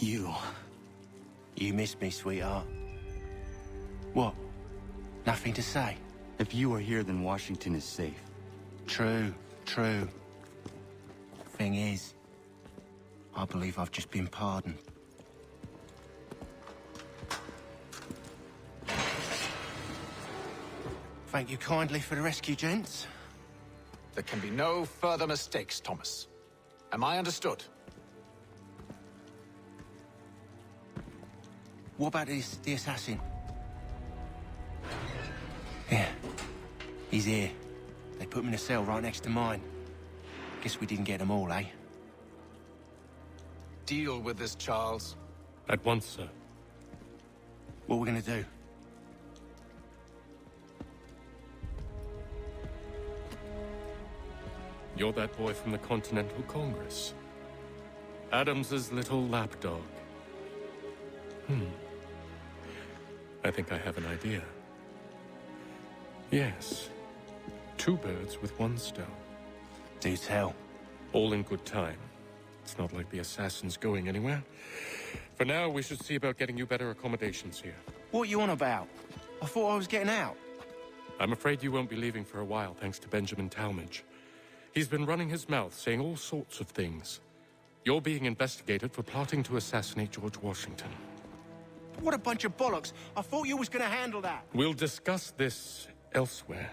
You. You missed me, sweetheart. What? Nothing to say? If you are here, then Washington is safe. True, true. Thing is, I believe I've just been pardoned. Thank you kindly for the rescue, gents. There can be no further mistakes, Thomas. Am I understood? What about the assassin? Yeah, he's here. They put him in a cell right next to mine. Guess we didn't get them all, eh? Deal with this, Charles. At once, sir. What are we gonna do? You're that boy from the Continental Congress. Adams's little lapdog. I think I have an idea. Yes. Two birds with one stone. Do tell. All in good time. It's not like the assassin's going anywhere. For now, we should see about getting you better accommodations here. What are you on about? I thought I was getting out. I'm afraid you won't be leaving for a while, thanks to Benjamin Talmadge. He's been running his mouth, saying all sorts of things. You're being investigated for plotting to assassinate George Washington. What a bunch of bollocks. I thought you was gonna handle that. We'll discuss this elsewhere.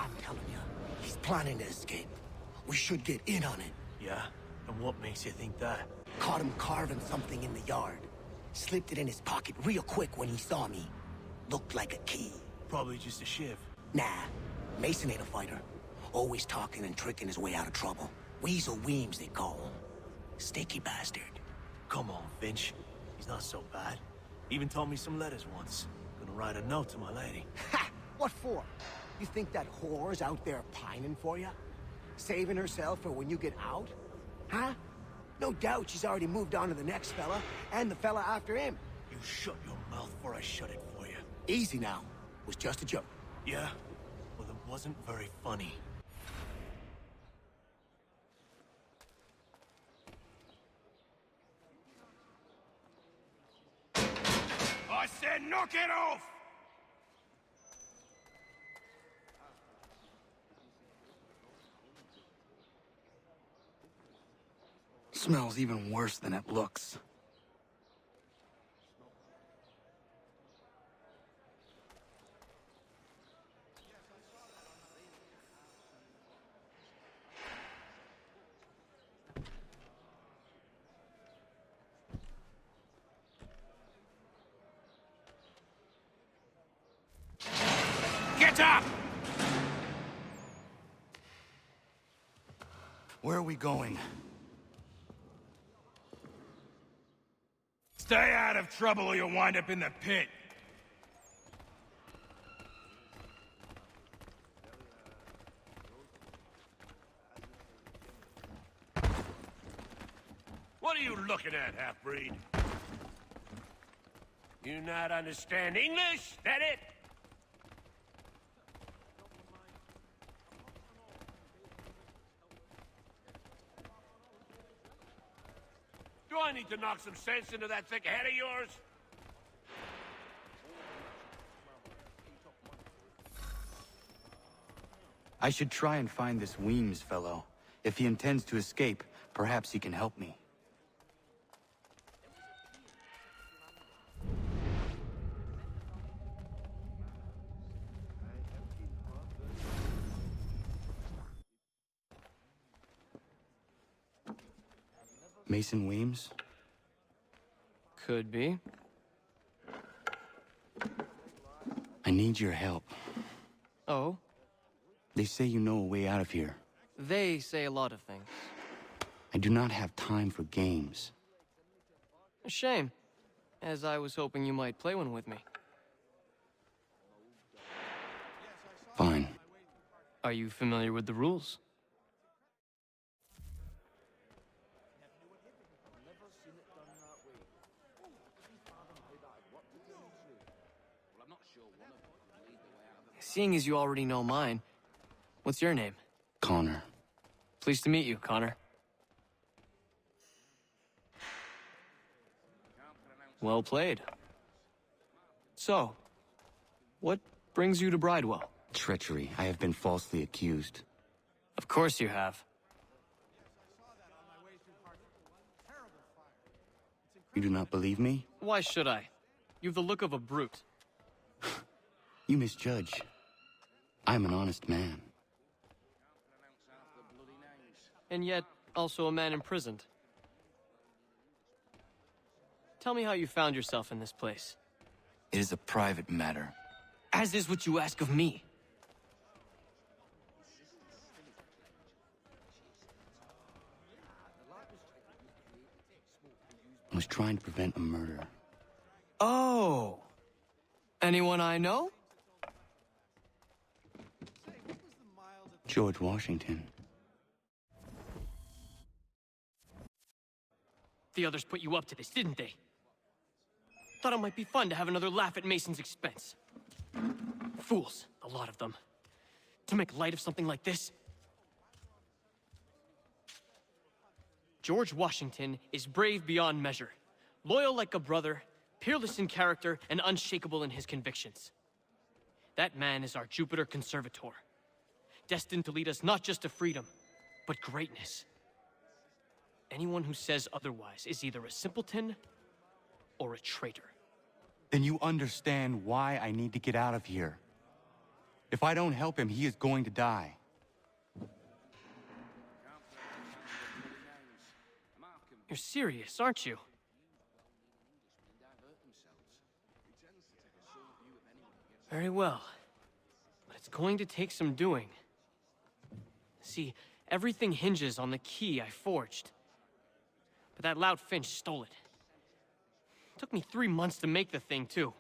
I'm telling you, he's planning to escape. We should get in on it. Yeah? And what makes you think that? Caught him carving something in the yard. Slipped it in his pocket real quick when he saw me. Looked like a key. Probably just a shiv. Nah, Mason ain't a fighter. Always talking and tricking his way out of trouble. Weasel Weems, they call him. Sticky bastard. Come on, Finch. He's not so bad. Even told me some letters once. Gonna write a note to my lady. Ha! What for? You think that whore's out there pining for you? Saving herself for when you get out? Huh? No doubt she's already moved on to the next fella, and the fella after him. You shut your mouth before I shut it for you. Easy now. Was just a joke. Yeah? Well, it wasn't very funny. I said knock it off! Smells even worse than it looks. Get up! Where are we going? Stay out of trouble or you'll wind up in the pit. What are you looking at, half-breed? You not understand English? That it? Do I need to knock some sense into that thick head of yours? I should try and find this Weems fellow. If he intends to escape, perhaps he can help me. Mason Weems? Could be. I need your help. Oh? They say you know a way out of here. They say a lot of things. I do not have time for games. A shame, as I was hoping you might play one with me. Fine. Are you familiar with the rules? Seeing as you already know mine, what's your name? Connor. Pleased to meet you, Connor. Well played. So, what brings you to Bridewell? Treachery. I have been falsely accused. Of course you have. You do not believe me? Why should I? You've the look of a brute. You misjudge. I'm an honest man. And yet, also a man imprisoned. Tell me how you found yourself in this place. It is a private matter. As is what you ask of me. I was trying to prevent a murder. Oh! Anyone I know? George Washington. The others put you up to this, didn't they? Thought it might be fun to have another laugh at Mason's expense. Fools, a lot of them. To make light of something like this. George Washington is brave beyond measure, loyal like a brother, peerless in character, and unshakable in his convictions. That man is our Jupiter Conservator, destined to lead us not just to freedom, but greatness. Anyone who says otherwise is either a simpleton or a traitor. Then you understand why I need to get out of here. If I don't help him, he is going to die. You're serious, aren't you? Very well. But it's going to take some doing. See, everything hinges on the key I forged. But that loud Finch stole it. Took me 3 months to make the thing, too.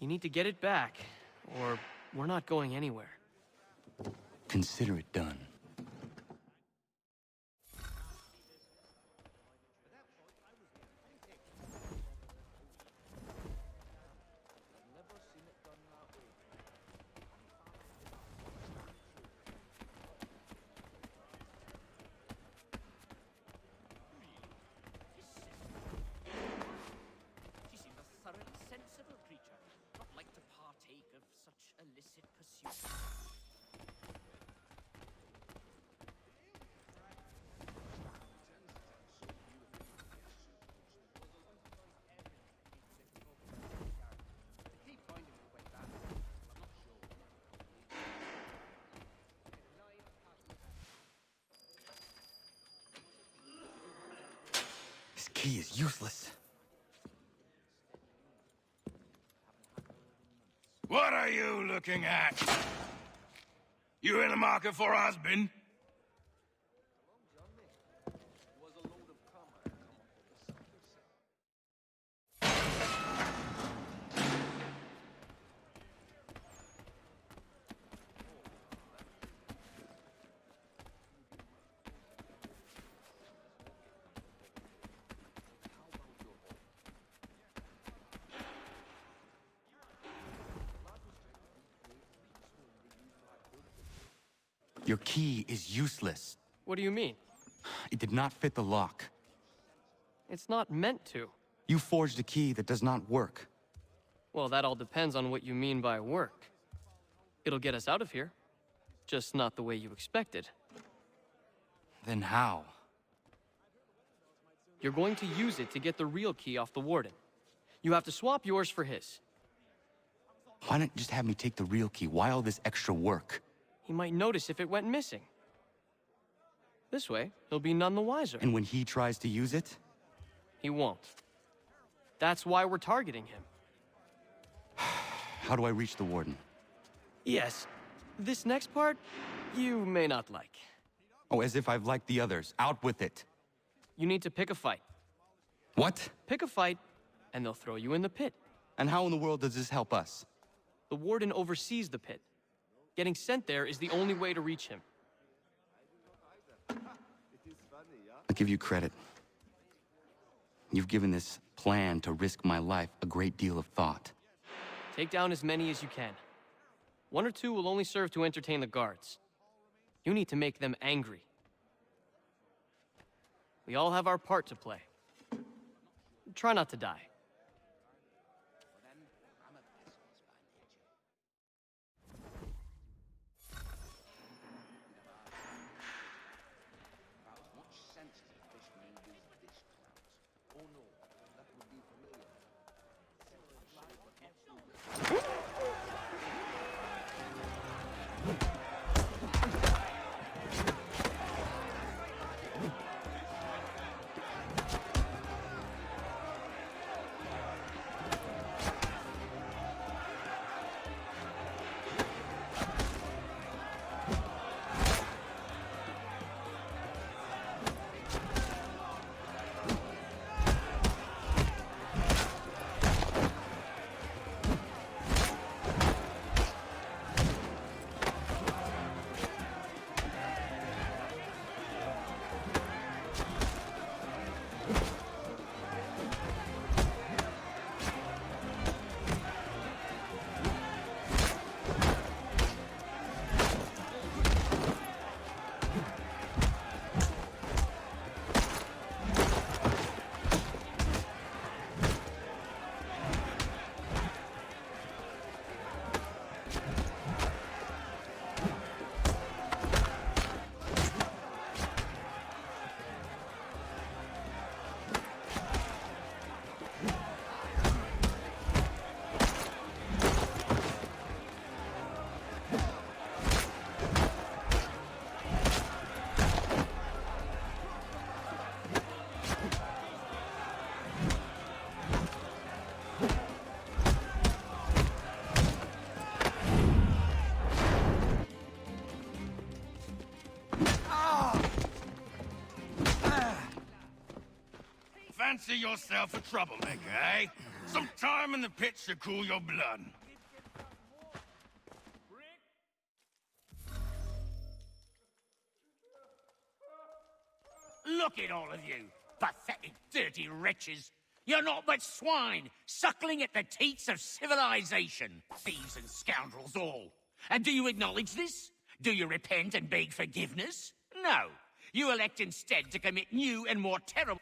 You need to get it back, or we're not going anywhere. Consider it done. She seems a thoroughly sensible creature, not like to partake of such illicit pursuits. This key is useless. What are you looking at? You in the market for a husband? Your key is useless. What do you mean? It did not fit the lock. It's not meant to. You forged a key that does not work. Well, that all depends on what you mean by work. It'll get us out of here. Just not the way you expected. Then how? You're going to use it to get the real key off the warden. You have to swap yours for his. Why not just have me take the real key? Why all this extra work? He might notice if it went missing. This way, he'll be none the wiser. And when he tries to use it? He won't. That's why we're targeting him. How do I reach the warden? Yes, this next part, you may not like. Oh, as if I've liked the others. Out with it. You need to pick a fight. What? Pick a fight, and they'll throw you in the pit. And how in the world does this help us? The warden oversees the pit. Getting sent there is the only way to reach him. I'll give you credit. You've given this plan to risk my life a great deal of thought. Take down as many as you can. One or two will only serve to entertain the guards. You need to make them angry. We all have our part to play. Try not to die. Fancy yourself a troublemaker, eh? Some time in the pit should cool your blood. Look at all of you, pathetic, dirty wretches. You're not but swine, suckling at the teats of civilization. Thieves and scoundrels all. And do you acknowledge this? Do you repent and beg forgiveness? No. You elect instead to commit new and more terrible...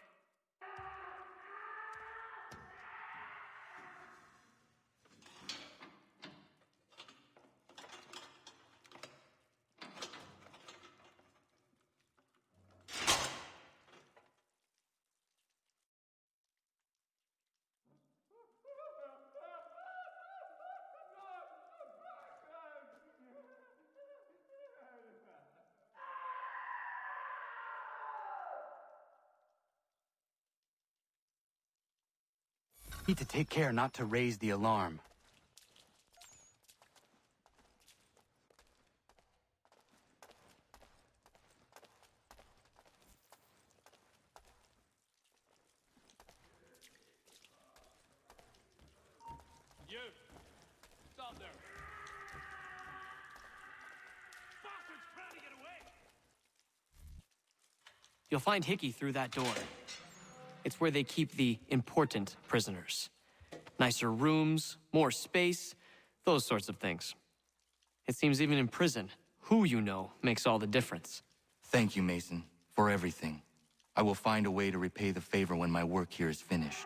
Need to take care not to raise the alarm. You! Stop there! Bastards trying to get away! You'll find Hickey through that door. It's where they keep the important prisoners. Nicer rooms, more space, those sorts of things. It seems even in prison, who you know makes all the difference. Thank you, Mason, for everything. I will find a way to repay the favor when my work here is finished.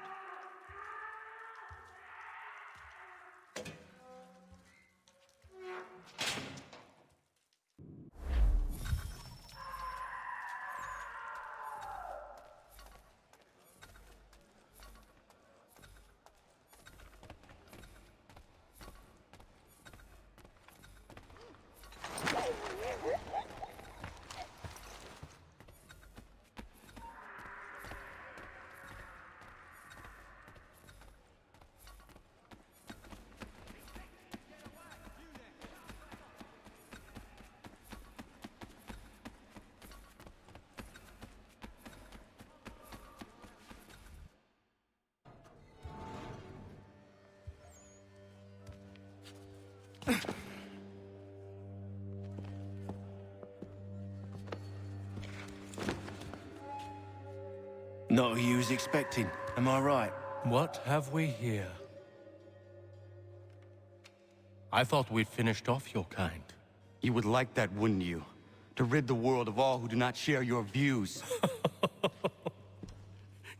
Not who you was expecting, am I right? What have we here? I thought we'd finished off your kind. You would like that, wouldn't you? To rid the world of all who do not share your views.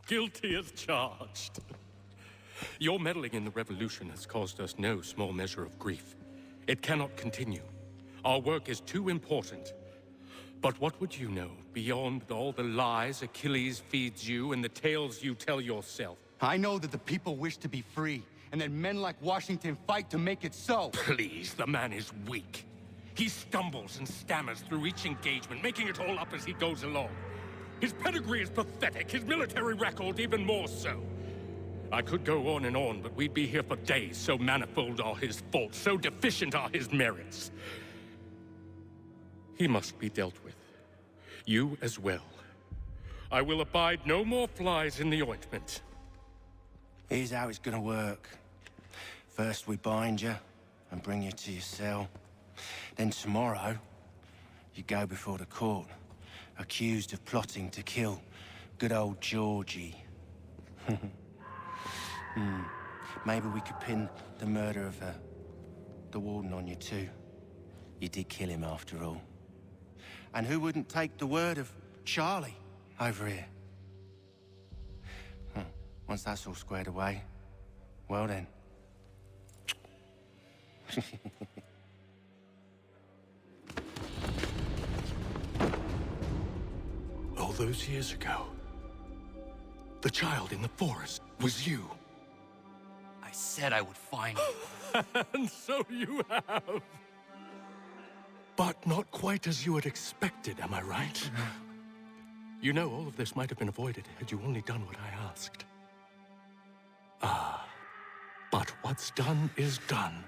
Guilty as charged. Your meddling in the revolution has caused us no small measure of grief. It cannot continue. Our work is too important. But what would you know beyond all the lies Achilles feeds you and the tales you tell yourself? I know that the people wish to be free, and that men like Washington fight to make it so. Please, the man is weak. He stumbles and stammers through each engagement, making it all up as he goes along. His pedigree is pathetic, his military record even more so. I could go on and on, but we'd be here for days, so manifold are his faults, so deficient are his merits. He must be dealt with. You as well. I will abide no more flies in the ointment. Here's how it's gonna work. First we bind you and bring you to your cell. Then tomorrow, you go before the court, accused of plotting to kill good old Georgie. Maybe we could pin the murder of the warden on you too. You did kill him after all. And who wouldn't take the word of Charlie over here? Once that's all squared away, well then. All those years ago, the child in the forest was you. I said I would find you. And so you have. But not quite as you had expected, am I right? You know, all of this might have been avoided had you only done what I asked. But what's done is done.